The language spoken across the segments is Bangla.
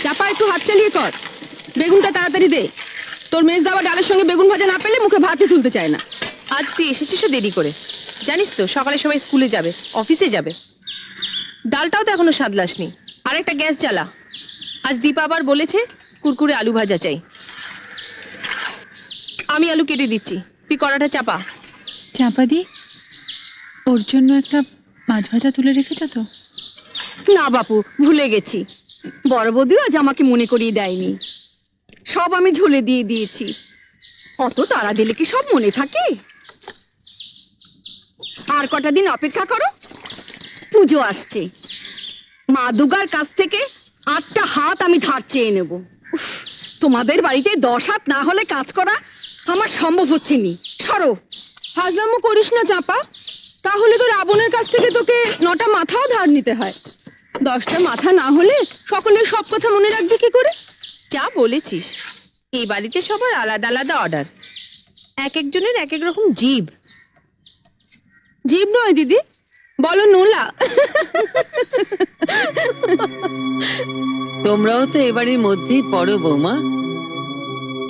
চাপা একটু হাত চালিয়ে কর, বেগুনটা তাড়াতাড়ি দে। তোর মেজ দাওয়া ডালের সঙ্গে বেগুন ভাজা না পেলে মুখে ভাতই তুলতে চায় না। আজ তুই এসেছিস দেরি করে, জানিস তো সকালে সবাই স্কুলে যাবে, অফিসে যাবে। ডালটাও তো এখনো সাদলাসনি। আর একটা গ্যাস জ্বালা। আজ দীপা আবার বলেছে কুরকুরে আলু ভাজা চাই। আমি আলু কেটে দিচ্ছি, তুই কড়াটা চাপা। চাপা দি, ওর জন্য একটা মাছ ভাজা তুলে রেখেছো তো? না বাপু, ভুলে গেছি। বড় বৌদিও আজ আমাকে মনে করিয়ে দেয়নি। সব আমি ঝুলে দিয়ে দিয়েছি। অত তাড়া দিলে কি সব মনে থাকে? আর কটা দিন অপেক্ষা করো, পুজো আসছে। মা দুর্গার কাছ থেকে 8টা হাত আমি ধার চেয়ে নেব। উফ, তোমাদের বাড়িতে 10 হাত না হলে কাজ করা আমার সম্ভব হচ্ছে নি। সরো। হাজলামো করিস না চাপা, তাহলে তো রাবণের কাছ থেকে তোকে 9টা মাথাও ধার নিতে হয়। 10টা মাথা না হলে সকলের সব কথা মনে রাখবি কি করে? যা বলেছিস, এই বাড়িতে সবার আলাদা আলাদা অর্ডার, এক একজনের এক এক রকম জিভ। জীব নয় দিদি, বলো নোলা। তোমরাও তো এবারের মধ্যেই পড়ো বৌমা।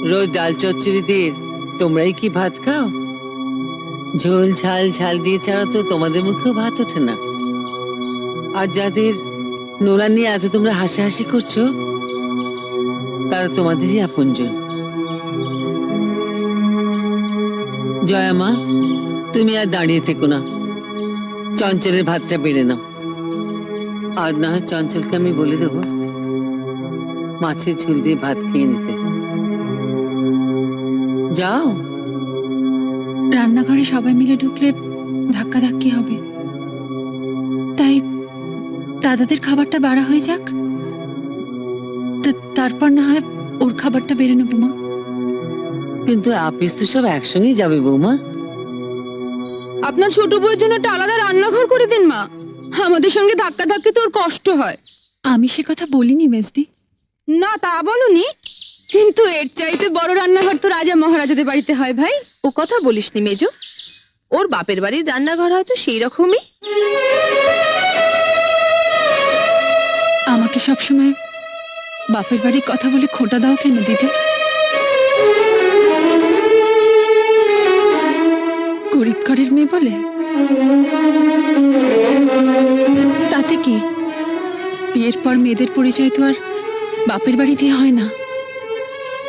রোজ ডাল চচ্চড়ি দিয়ে তোমরাই কি ভাত খাও? ঝোল ঝাল ঝাল দিয়ে ছাড়া তো তোমাদের মুখেও ভাত ওঠে না। আর যাদের নোলা নিয়ে এত তোমরা হাসাহাসি করছো, তারা তোমাদেরই আপনজন। জয়া মা, তুমি আর দাঁড়িয়ে থেকো না, চঞ্চলের ভাতটা বেড়ে নাও। আজ না হয় চঞ্চলকে আমি বলে দেবো মাছের ঝোল দিয়ে ভাত খেয়ে নিতে। যাও। রান্নাঘরে সবাই মিলে ঢুকলে ধাক্কাধাক্কি হবে, তাই দাদাদের খাবারটা বাড়া হয়ে যাক, তারপর না হয় ওর খাবারটা বেড়ে নেবো মা। কিন্তু আপিস তো সব একসঙ্গেই যাবে বৌমা। আপনার ছোট বউয়ের জন্য একটা আলাদা রান্নাঘর করে দিন মা, আমাদের সঙ্গে ধাক্কা ধাক্কি তোর কষ্ট হয়। আমি সে কথা বলিনি মেজদি। না তা বলনি, কিন্তু এর চাইতে বড় রান্নাঘর তো রাজা মহারাজাদের বাড়িতে হয় ভাই। ও কথা বলিসনি মেজো, ওর বাপের বাড়ির রান্নাঘর হয়তো সেই রকমই। আমাকে সবসময় বাপের বাড়ির কথা বলে খোঁটা দাও কেন দিদি? গরিব ঘরের মেয়ে বলে? তাতে কি, বিয়ের পর মেয়েদের পরিচয় তো আর বাপের বাড়ি দিয়ে হয় না,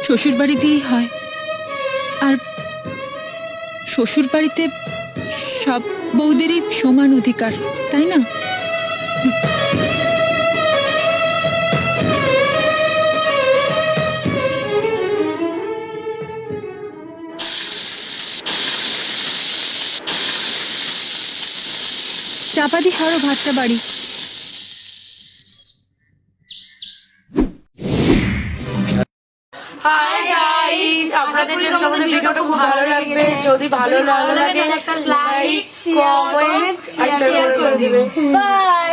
শ্বশুর বাড়ি দিয়েই হয়। আর শ্বশুর বাড়িতে সব বউদেরই সমান অধিকার, তাই না? চাপাতি সরো, ভাতটা বাড়ি। হাই গাইস, আপনাদের জন্য আমাদের ভিডিওটা খুব ভালো লাগবে। যদি ভালো লাগে একটা লাইক, কমেন্ট আর শেয়ার করে দিবেন। বাই।